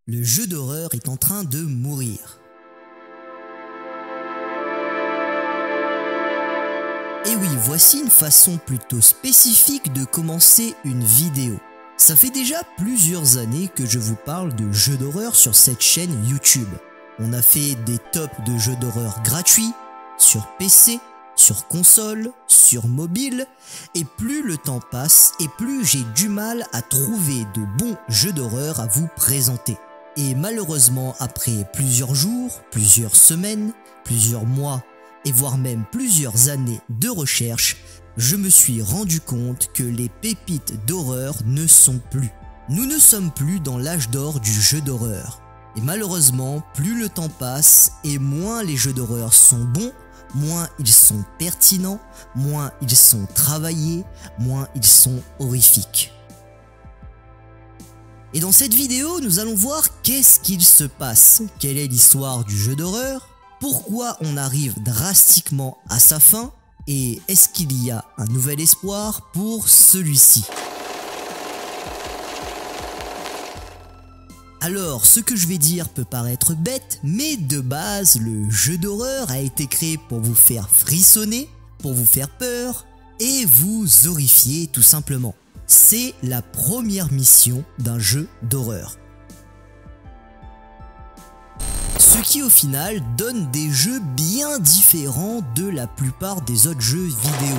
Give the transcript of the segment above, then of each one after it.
Le jeu d'horreur est en train de mourir. Et oui, voici une façon plutôt spécifique de commencer une vidéo. Ça fait déjà plusieurs années que je vous parle de jeux d'horreur sur cette chaîne YouTube. On a fait des tops de jeux d'horreur gratuits, sur PC, sur console, sur mobile, et plus le temps passe et plus j'ai du mal à trouver de bons jeux d'horreur à vous présenter. Et malheureusement, après plusieurs jours, plusieurs semaines, plusieurs mois, et voire même plusieurs années de recherche, je me suis rendu compte que les pépites d'horreur ne sont plus. Nous ne sommes plus dans l'âge d'or du jeu d'horreur. Et malheureusement, plus le temps passe et moins les jeux d'horreur sont bons, moins ils sont pertinents, moins ils sont travaillés, moins ils sont horrifiques. Et dans cette vidéo, nous allons voir qu'est-ce qu'il se passe, quelle est l'histoire du jeu d'horreur, pourquoi on arrive drastiquement à sa fin, et est-ce qu'il y a un nouvel espoir pour celui-ci. Alors, ce que je vais dire peut paraître bête, mais de base, le jeu d'horreur a été créé pour vous faire frissonner, pour vous faire peur, et vous horrifier tout simplement. C'est la première mission d'un jeu d'horreur. Ce qui au final donne des jeux bien différents de la plupart des autres jeux vidéo.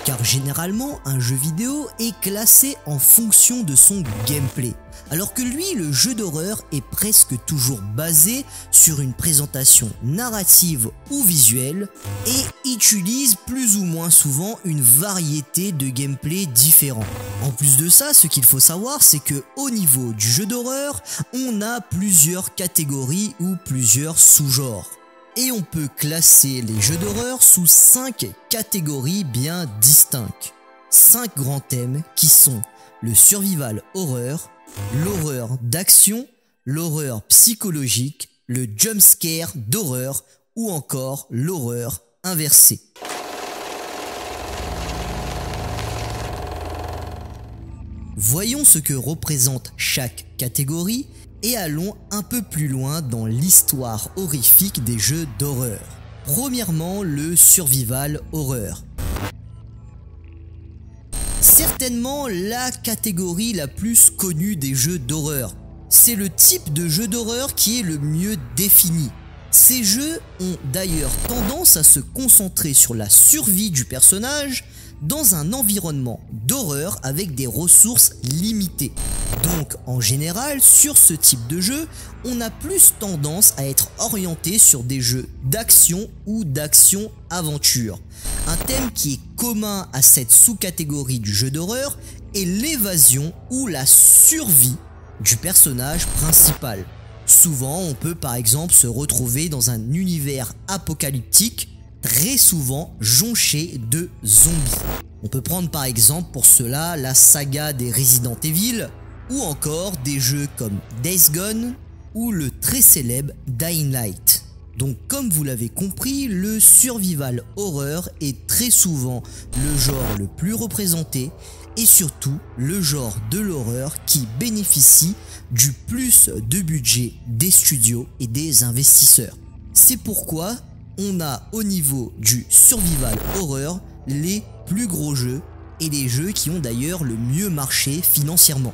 Car généralement, un jeu vidéo est classé en fonction de son gameplay. Alors que lui, le jeu d'horreur est presque toujours basé sur une présentation narrative ou visuelle et utilise plus ou moins souvent une variété de gameplay différents. En plus de ça, ce qu'il faut savoir, c'est que au niveau du jeu d'horreur, on a plusieurs catégories ou plusieurs sous-genres. Et on peut classer les jeux d'horreur sous 5 catégories bien distinctes. 5 grands thèmes qui sont le survival horreur, l'horreur d'action, l'horreur psychologique, le jumpscare d'horreur ou encore l'horreur inversée. Voyons ce que représente chaque catégorie et allons un peu plus loin dans l'histoire horrifique des jeux d'horreur. Premièrement, le survival horreur. Certainement la catégorie la plus connue des jeux d'horreur. C'est le type de jeu d'horreur qui est le mieux défini. Ces jeux ont d'ailleurs tendance à se concentrer sur la survie du personnage dans un environnement d'horreur avec des ressources limitées. Donc en général, sur ce type de jeu, on a plus tendance à être orienté sur des jeux d'action ou d'action-aventure. Un thème qui est commun à cette sous-catégorie du jeu d'horreur est l'évasion ou la survie du personnage principal. Souvent, on peut par exemple se retrouver dans un univers apocalyptique, très souvent jonché de zombies. On peut prendre par exemple pour cela la saga des Resident Evil, ou encore des jeux comme Days Gone ou le très célèbre Dying Light. Donc comme vous l'avez compris, le survival horror est très souvent le genre le plus représenté et surtout le genre de l'horreur qui bénéficie du plus de budget des studios et des investisseurs. C'est pourquoi on a au niveau du survival horror les plus gros jeux et les jeux qui ont d'ailleurs le mieux marché financièrement.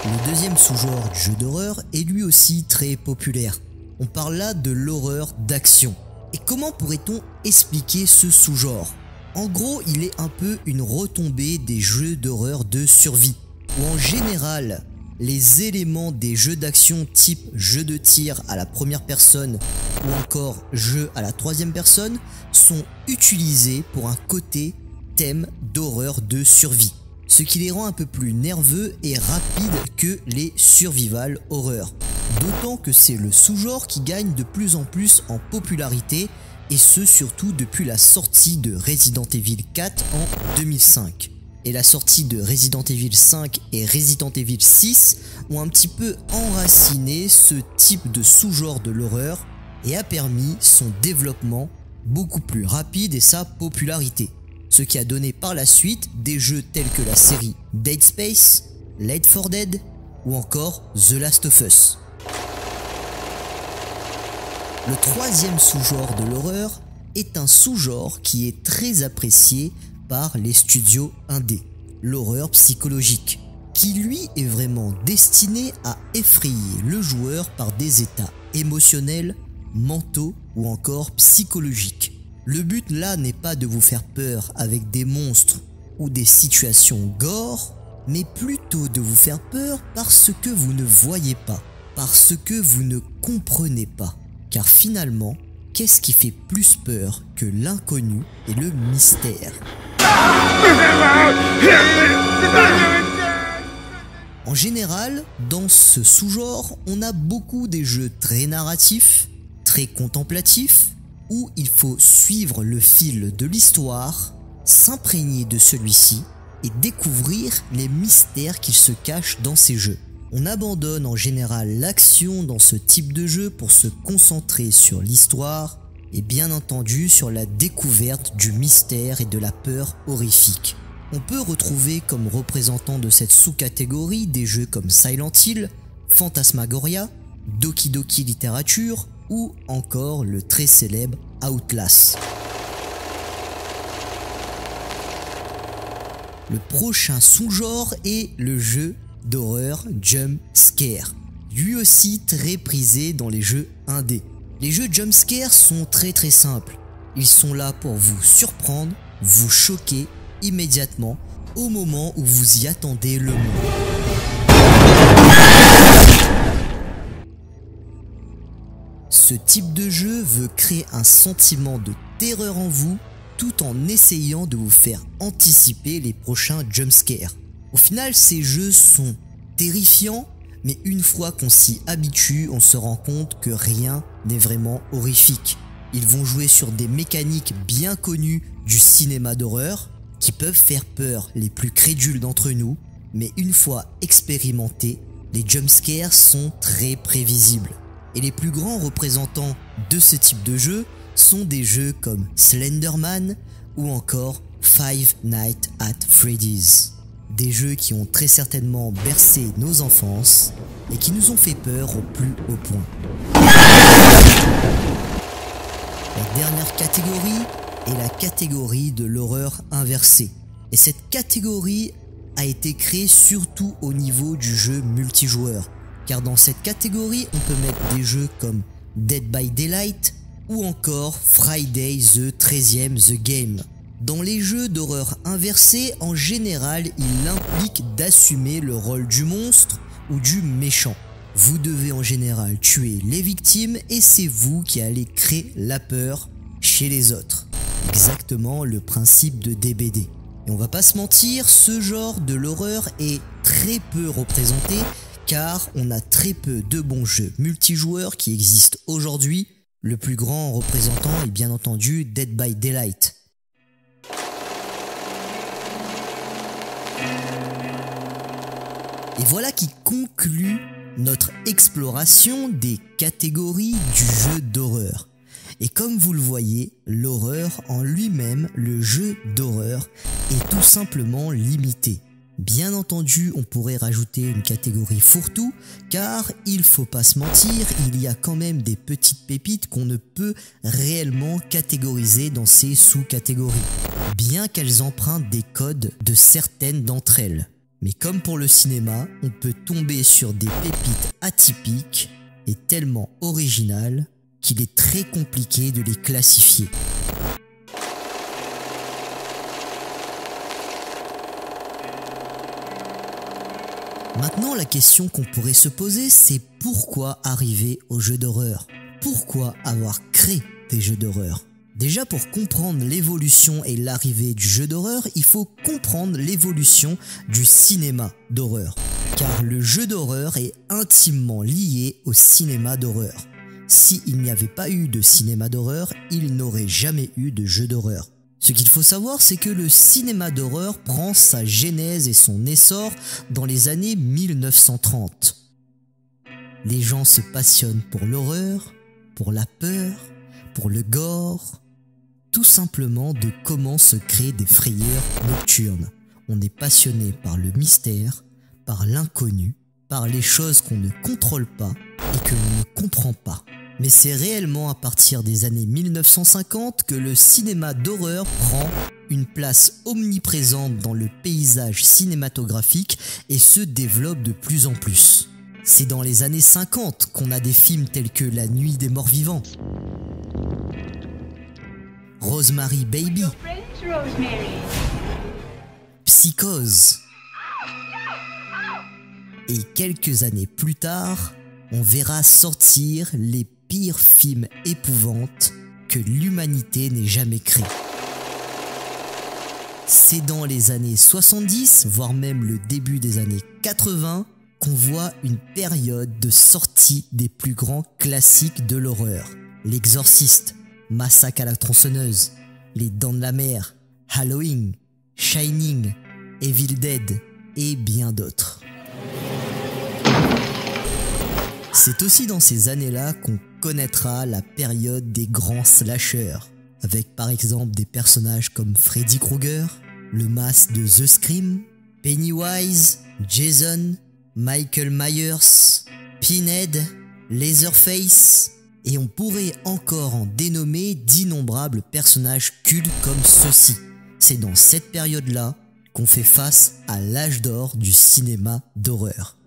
Le deuxième sous-genre du jeu d'horreur est lui aussi très populaire. On parle là de l'horreur d'action. Et comment pourrait-on expliquer ce sous-genre? En gros, il est un peu une retombée des jeux d'horreur de survie, où en général, les éléments des jeux d'action type jeu de tir à la première personne ou encore jeu à la troisième personne sont utilisés pour un côté thème d'horreur de survie. Ce qui les rend un peu plus nerveux et rapides que les survival horror. D'autant que c'est le sous-genre qui gagne de plus en plus en popularité et ce surtout depuis la sortie de Resident Evil 4 en 2005. Et la sortie de Resident Evil 5 et Resident Evil 6 ont un petit peu enraciné ce type de sous-genre de l'horreur et a permis son développement beaucoup plus rapide et sa popularité. Ce qui a donné par la suite des jeux tels que la série Dead Space, Left 4 Dead ou encore The Last of Us. Le troisième sous-genre de l'horreur est un sous-genre qui est très apprécié par les studios indés, l'horreur psychologique, qui lui est vraiment destiné à effrayer le joueur par des états émotionnels, mentaux ou encore psychologiques. Le but là n'est pas de vous faire peur avec des monstres ou des situations gore, mais plutôt de vous faire peur parce que vous ne voyez pas, parce que vous ne comprenez pas. Car finalement, qu'est-ce qui fait plus peur que l'inconnu et le mystère? En général, dans ce sous-genre, on a beaucoup des jeux très narratifs, très contemplatifs, où il faut suivre le fil de l'histoire, s'imprégner de celui-ci et découvrir les mystères qu'il se cachent dans ces jeux. On abandonne en général l'action dans ce type de jeu pour se concentrer sur l'histoire et bien entendu sur la découverte du mystère et de la peur horrifique. On peut retrouver comme représentants de cette sous-catégorie des jeux comme Silent Hill, Phantasmagoria, Doki Doki Literature ou encore le très célèbre Outlast. Le prochain sous-genre est le jeu d'horreur jump scare, lui aussi très prisé dans les jeux indés. Les jeux jump scare sont très simples, ils sont là pour vous surprendre, vous choquer immédiatement au moment où vous y attendez le moins. Ce type de jeu veut créer un sentiment de terreur en vous tout en essayant de vous faire anticiper les prochains jumpscares. Au final, ces jeux sont terrifiants, mais une fois qu'on s'y habitue, on se rend compte que rien n'est vraiment horrifique. Ils vont jouer sur des mécaniques bien connues du cinéma d'horreur, qui peuvent faire peur les plus crédules d'entre nous, mais une fois expérimentés, les jumpscares sont très prévisibles. Et les plus grands représentants de ce type de jeu sont des jeux comme Slenderman ou encore Five Nights at Freddy's. Des jeux qui ont très certainement bercé nos enfances et qui nous ont fait peur au plus haut point. La dernière catégorie est la catégorie de l'horreur inversée. Et cette catégorie a été créée surtout au niveau du jeu multijoueur. Car dans cette catégorie, on peut mettre des jeux comme Dead by Daylight ou encore Friday the 13th The Game. Dans les jeux d'horreur inversés, en général, il implique d'assumer le rôle du monstre ou du méchant. Vous devez en général tuer les victimes et c'est vous qui allez créer la peur chez les autres. Exactement le principe de DBD. Et on va pas se mentir, ce genre de l'horreur est très peu représenté car on a très peu de bons jeux multijoueurs qui existent aujourd'hui. Le plus grand représentant est bien entendu Dead by Daylight. Et voilà qui conclut notre exploration des catégories du jeu d'horreur. Et comme vous le voyez, l'horreur en lui-même, le jeu d'horreur, est tout simplement limité. Bien entendu, on pourrait rajouter une catégorie fourre-tout, car il faut pas se mentir, il y a quand même des petites pépites qu'on ne peut réellement catégoriser dans ces sous-catégories, bien qu'elles empruntent des codes de certaines d'entre elles. Mais comme pour le cinéma, on peut tomber sur des pépites atypiques et tellement originales qu'il est très compliqué de les classifier. Maintenant, la question qu'on pourrait se poser, c'est pourquoi arriver aux jeux d'horreur? Pourquoi avoir créé des jeux d'horreur? Déjà, pour comprendre l'évolution et l'arrivée du jeu d'horreur, il faut comprendre l'évolution du cinéma d'horreur. Car le jeu d'horreur est intimement lié au cinéma d'horreur. S'il n'y avait pas eu de cinéma d'horreur, il n'aurait jamais eu de jeu d'horreur. Ce qu'il faut savoir, c'est que le cinéma d'horreur prend sa genèse et son essor dans les années 1930. Les gens se passionnent pour l'horreur, pour la peur, pour le gore, tout simplement de comment se créer des frayeurs nocturnes. On est passionné par le mystère, par l'inconnu, par les choses qu'on ne contrôle pas et que l'on ne comprend pas. Mais c'est réellement à partir des années 1950 que le cinéma d'horreur prend une place omniprésente dans le paysage cinématographique et se développe de plus en plus. C'est dans les années 50 qu'on a des films tels que La Nuit des Morts Vivants, Rosemary Baby, Psychose. Et quelques années plus tard, on verra sortir les pires films épouvantes que l'humanité n'ait jamais créés. C'est dans les années 70, voire même le début des années 80, qu'on voit une période de sortie des plus grands classiques de l'horreur. L'Exorciste, Massacre à la tronçonneuse, Les Dents de la Mer, Halloween, Shining, Evil Dead et bien d'autres. C'est aussi dans ces années-là qu'on connaîtra la période des grands slashers, avec par exemple des personnages comme Freddy Krueger, le masque de The Scream, Pennywise, Jason, Michael Myers, Pinhead, Leatherface, et on pourrait encore en dénommer d'innombrables personnages cultes comme ceux-ci. C'est dans cette période-là qu'on fait face à l'âge d'or du cinéma d'horreur.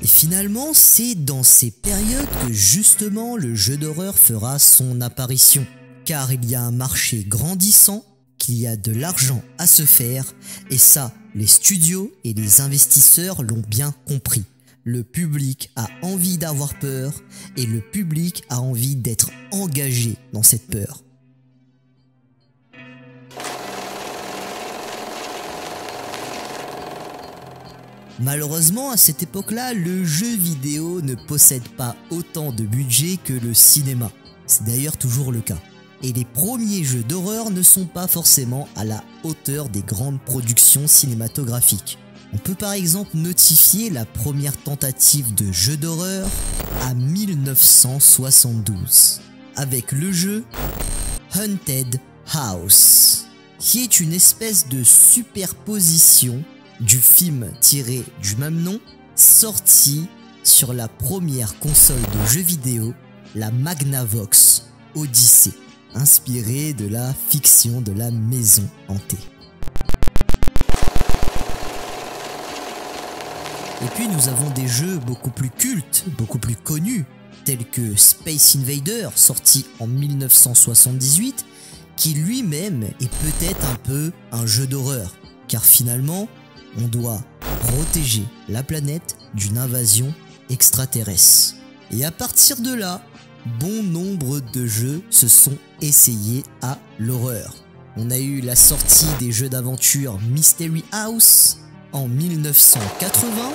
Et finalement, c'est dans ces périodes que justement le jeu d'horreur fera son apparition. Car il y a un marché grandissant, qu'il y a de l'argent à se faire, et ça, les studios et les investisseurs l'ont bien compris. Le public a envie d'avoir peur, et le public a envie d'être engagé dans cette peur. Malheureusement, à cette époque-là, le jeu vidéo ne possède pas autant de budget que le cinéma. C'est d'ailleurs toujours le cas. Et les premiers jeux d'horreur ne sont pas forcément à la hauteur des grandes productions cinématographiques. On peut par exemple notifier la première tentative de jeu d'horreur à 1972, avec le jeu Haunted House, qui est une espèce de superposition du film tiré du même nom, sorti sur la première console de jeux vidéo, la Magnavox Odyssey, inspirée de la fiction de la maison hantée. Et puis nous avons des jeux beaucoup plus cultes, beaucoup plus connus, tels que Space Invader, sorti en 1978, qui lui-même est peut-être un peu un jeu d'horreur, car finalement, on doit protéger la planète d'une invasion extraterrestre. Et à partir de là, bon nombre de jeux se sont essayés à l'horreur. On a eu la sortie des jeux d'aventure Mystery House en 1980,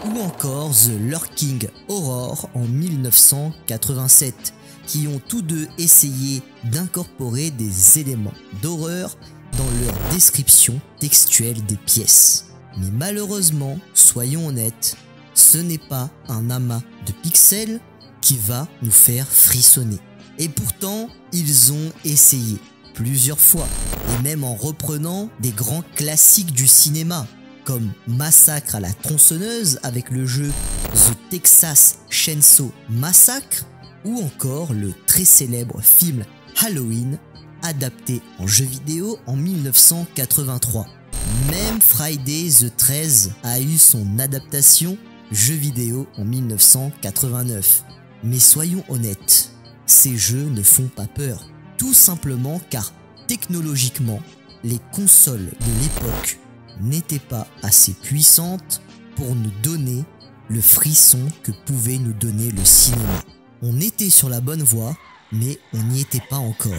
ou encore The Lurking Horror en 1987, qui ont tous deux essayé d'incorporer des éléments d'horreur dans leur description textuelle des pièces. Mais malheureusement, soyons honnêtes, ce n'est pas un amas de pixels qui va nous faire frissonner. Et pourtant, ils ont essayé plusieurs fois, et même en reprenant des grands classiques du cinéma, comme Massacre à la tronçonneuse avec le jeu The Texas Chainsaw Massacre, ou encore le très célèbre film Halloween, adapté en jeu vidéo en 1983. Même Friday the 13 a eu son adaptation jeu vidéo en 1989. Mais soyons honnêtes, ces jeux ne font pas peur. Tout simplement car technologiquement, les consoles de l'époque n'étaient pas assez puissantes pour nous donner le frisson que pouvait nous donner le cinéma. On était sur la bonne voie, mais on n'y était pas encore.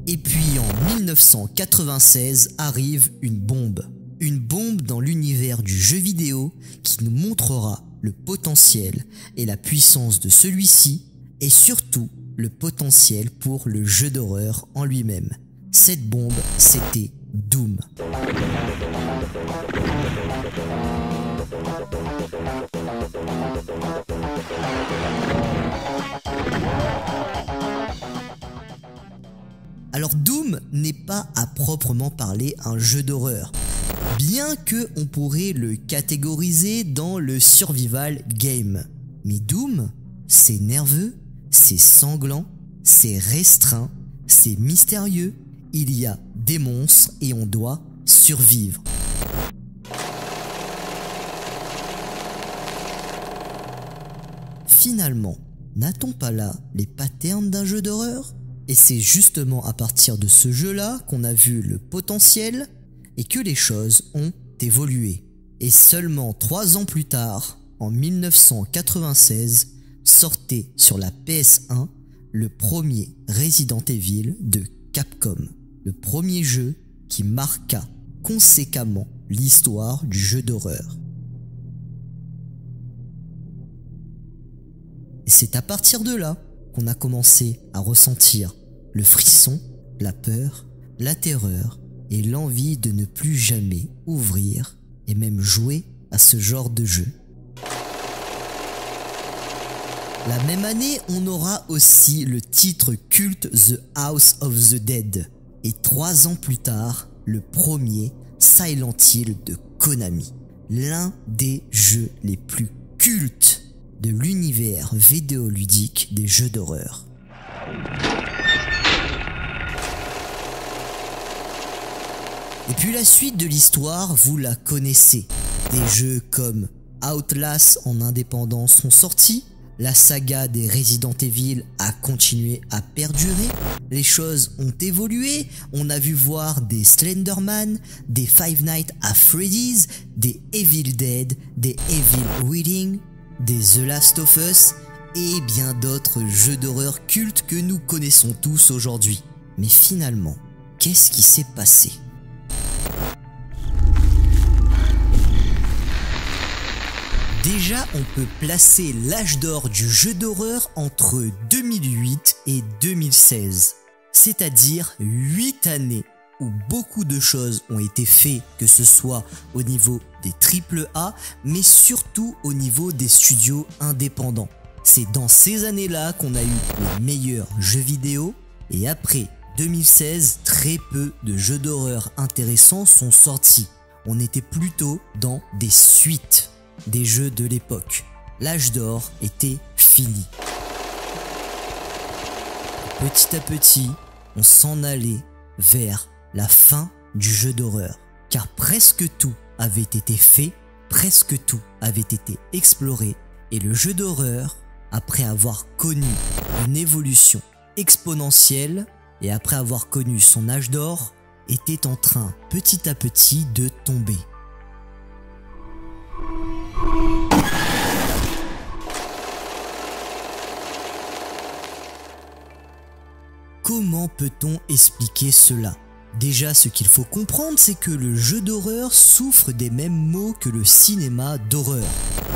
Et puis en 1996 arrive une bombe. Une bombe dans l'univers du jeu vidéo qui nous montrera le potentiel et la puissance de celui-ci, et surtout le potentiel pour le jeu d'horreur en lui-même. Cette bombe, c'était Doom. Alors Doom n'est pas à proprement parler un jeu d'horreur, bien que on pourrait le catégoriser dans le survival game. Mais Doom, c'est nerveux, c'est sanglant, c'est restreint, c'est mystérieux, il y a des monstres et on doit survivre. Finalement, n'a-t-on pas là les patterns d'un jeu d'horreur? Et c'est justement à partir de ce jeu-là qu'on a vu le potentiel et que les choses ont évolué. Et seulement 3 ans plus tard, en 1996, sortait sur la PS1 le premier Resident Evil de Capcom. Le premier jeu qui marqua conséquemment l'histoire du jeu d'horreur. Et c'est à partir de là qu'on a commencé à ressentir le frisson, la peur, la terreur et l'envie de ne plus jamais ouvrir et même jouer à ce genre de jeu. La même année, on aura aussi le titre culte The House of the Dead et 3 ans plus tard, le premier Silent Hill de Konami, l'un des jeux les plus cultes de l'univers vidéoludique des jeux d'horreur. Et puis la suite de l'histoire, vous la connaissez. Des jeux comme Outlast en indépendant sont sortis, la saga des Resident Evil a continué à perdurer, les choses ont évolué, on a vu voir des Slenderman, des Five Nights at Freddy's, des Evil Dead, des Evil Within, des The Last of Us et bien d'autres jeux d'horreur cultes que nous connaissons tous aujourd'hui. Mais finalement, qu'est-ce qui s'est passé ? Déjà, on peut placer l'âge d'or du jeu d'horreur entre 2008 et 2016, c'est-à-dire 8 années où beaucoup de choses ont été faites, que ce soit au niveau des AAA, mais surtout au niveau des studios indépendants. C'est dans ces années-là qu'on a eu les meilleurs jeux vidéo, et après 2016, très peu de jeux d'horreur intéressants sont sortis. On était plutôt dans des suites des jeux de l'époque. L'âge d'or était fini. Petit à petit, on s'en allait vers la fin du jeu d'horreur, car presque tout avait été fait, presque tout avait été exploré, et le jeu d'horreur, après avoir connu une évolution exponentielle et après avoir connu son âge d'or, était en train petit à petit de tomber. Comment peut-on expliquer cela ? Déjà, ce qu'il faut comprendre, c'est que le jeu d'horreur souffre des mêmes maux que le cinéma d'horreur.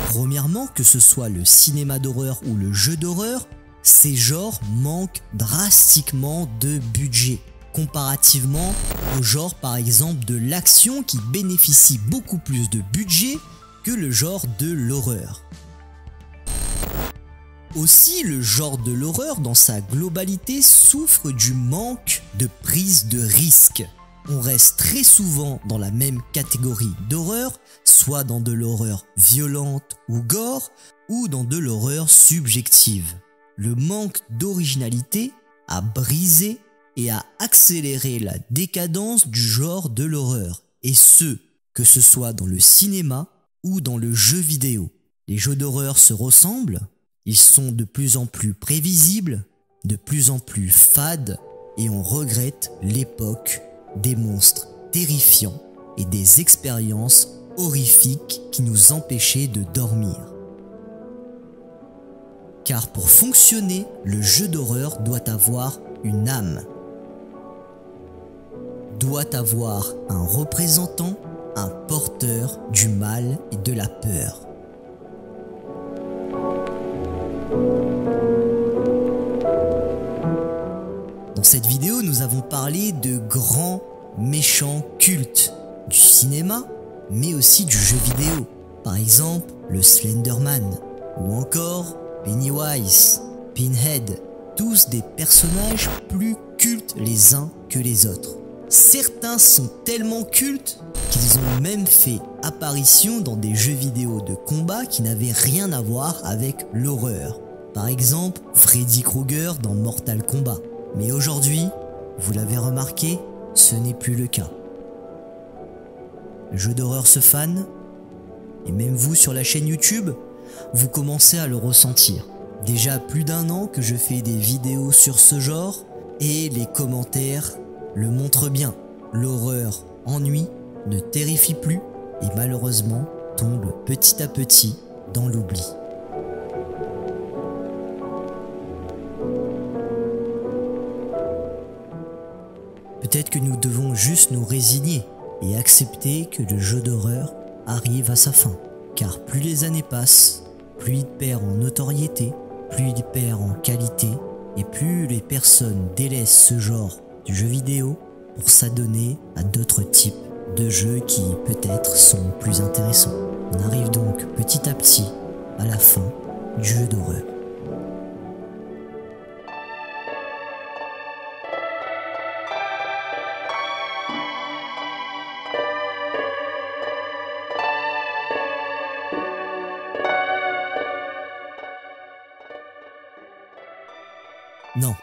Premièrement, que ce soit le cinéma d'horreur ou le jeu d'horreur, ces genres manquent drastiquement de budget, comparativement au genre par exemple de l'action qui bénéficie beaucoup plus de budget que le genre de l'horreur. Aussi, le genre de l'horreur dans sa globalité souffre du manque de prise de risque. On reste très souvent dans la même catégorie d'horreur, soit dans de l'horreur violente ou gore, ou dans de l'horreur subjective. Le manque d'originalité a brisé et a accéléré la décadence du genre de l'horreur, et ce, que ce soit dans le cinéma ou dans le jeu vidéo. Les jeux d'horreur se ressemblent. Ils sont de plus en plus prévisibles, de plus en plus fades, et on regrette l'époque des monstres terrifiants et des expériences horrifiques qui nous empêchaient de dormir. Car pour fonctionner, le jeu d'horreur doit avoir une âme, doit avoir un représentant, un porteur du mal et de la peur. Dans cette vidéo, nous avons parlé de grands méchants cultes du cinéma, mais aussi du jeu vidéo. Par exemple, le Slenderman, ou encore Pennywise, Pinhead, tous des personnages plus cultes les uns que les autres. Certains sont tellement cultes qu'ils ont même fait apparition dans des jeux vidéo de combat qui n'avaient rien à voir avec l'horreur. Par exemple, Freddy Krueger dans Mortal Kombat. Mais aujourd'hui, vous l'avez remarqué, ce n'est plus le cas. Le jeu d'horreur se fane, et même vous sur la chaîne YouTube, vous commencez à le ressentir. Déjà plus d'1 an que je fais des vidéos sur ce genre, et les commentaires le montrent bien. L'horreur ennuie, ne terrifie plus, et malheureusement tombe petit à petit dans l'oubli. Peut-être que nous devons juste nous résigner et accepter que le jeu d'horreur arrive à sa fin. Car plus les années passent, plus il perd en notoriété, plus il perd en qualité, et plus les personnes délaissent ce genre du jeu vidéo pour s'adonner à d'autres types de jeux qui peut-être sont plus intéressants. On arrive donc petit à petit à la fin du jeu d'horreur. Non,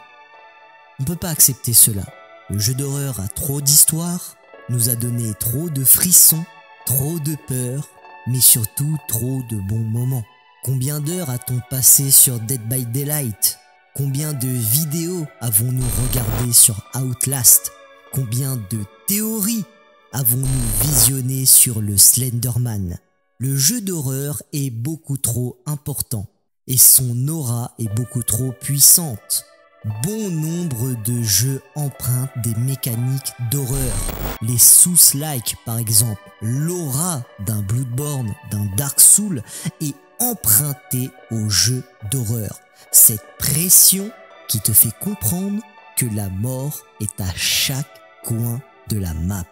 on ne peut pas accepter cela. Le jeu d'horreur a trop d'histoire, nous a donné trop de frissons, trop de peur, mais surtout trop de bons moments. Combien d'heures a-t-on passé sur Dead by Daylight? Combien de vidéos avons-nous regardé sur Outlast? Combien de théories avons-nous visionné sur le Slenderman? Le jeu d'horreur est beaucoup trop important et son aura est beaucoup trop puissante. Bon nombre de jeux empruntent des mécaniques d'horreur. Les Souls-like par exemple, l'aura d'un Bloodborne, d'un Dark Souls est empruntée aux jeux d'horreur. Cette pression qui te fait comprendre que la mort est à chaque coin de la map.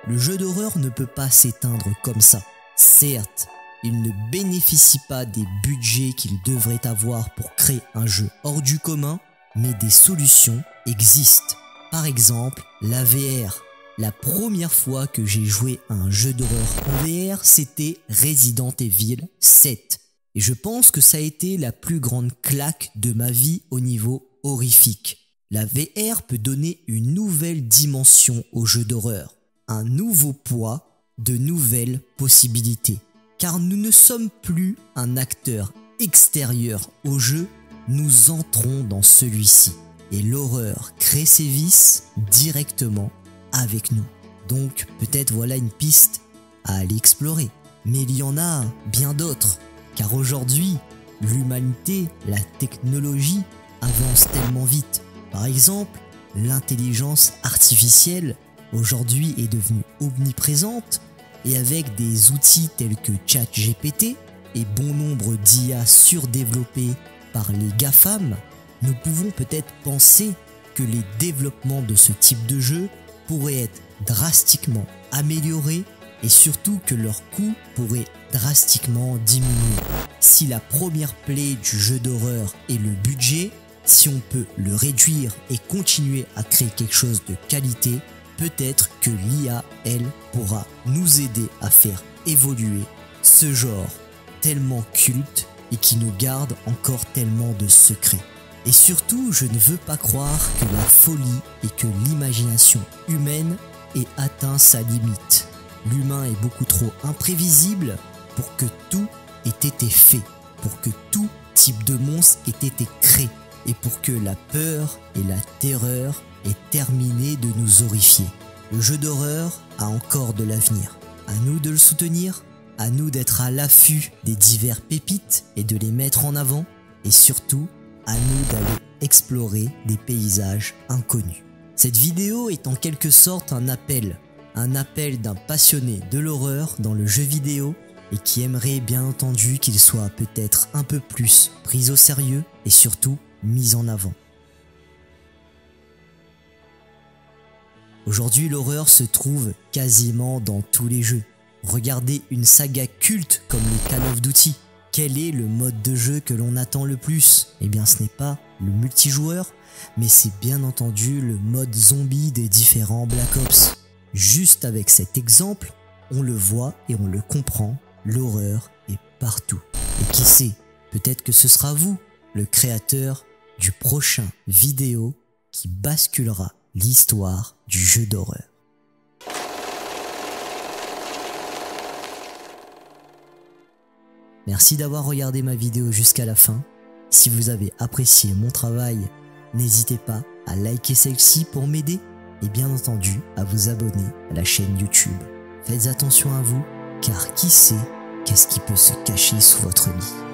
Le jeu d'horreur ne peut pas s'éteindre comme ça. Certes, il ne bénéficie pas des budgets qu'il devrait avoir pour créer un jeu hors du commun, mais des solutions existent. Par exemple, la VR. La première fois que j'ai joué à un jeu d'horreur en VR, c'était Resident Evil 7. Et je pense que ça a été la plus grande claque de ma vie au niveau horrifique. La VR peut donner une nouvelle dimension au jeu d'horreur. Un nouveau poids, de nouvelles possibilités. Car nous ne sommes plus un acteur extérieur au jeu, nous entrons dans celui-ci. Et l'horreur crée ses vices directement avec nous. Donc peut-être voilà une piste à aller explorer. Mais il y en a bien d'autres. Car aujourd'hui, l'humanité, la technologie avance tellement vite. Par exemple, l'intelligence artificielle aujourd'hui est devenue omniprésente et avec des outils tels que ChatGPT et bon nombre d'IA surdéveloppés par les GAFAM, nous pouvons peut-être penser que les développements de ce type de jeu pourraient être drastiquement améliorés et surtout que leur coût pourrait drastiquement diminuer. Si la première plaie du jeu d'horreur est le budget, si on peut le réduire et continuer à créer quelque chose de qualité, peut-être que l'IA, elle, pourra nous aider à faire évoluer ce genre tellement culte et qui nous garde encore tellement de secrets. Et surtout, je ne veux pas croire que la folie et que l'imagination humaine ait atteint sa limite. L'humain est beaucoup trop imprévisible pour que tout ait été fait, pour que tout type de monstre ait été créé et pour que la peur et la terreur aient terminé de nous horrifier. Le jeu d'horreur a encore de l'avenir. À nous de le soutenir, à nous d'être à l'affût des divers pépites et de les mettre en avant, et surtout, à nous d'aller explorer des paysages inconnus. Cette vidéo est en quelque sorte un appel d'un passionné de l'horreur dans le jeu vidéo et qui aimerait bien entendu qu'il soit peut-être un peu plus pris au sérieux et surtout mis en avant. Aujourd'hui, l'horreur se trouve quasiment dans tous les jeux. Regardez une saga culte comme les Call of Duty. Quel est le mode de jeu que l'on attend le plus? Eh bien ce n'est pas le multijoueur, mais c'est bien entendu le mode zombie des différents Black Ops. Juste avec cet exemple, on le voit et on le comprend, l'horreur est partout. Et qui sait, peut-être que ce sera vous, le créateur du prochain vidéo qui basculera l'histoire du jeu d'horreur. Merci d'avoir regardé ma vidéo jusqu'à la fin. Si vous avez apprécié mon travail, n'hésitez pas à liker celle-ci pour m'aider et bien entendu à vous abonner à la chaîne YouTube. Faites attention à vous, car qui sait qu'est-ce qui peut se cacher sous votre lit.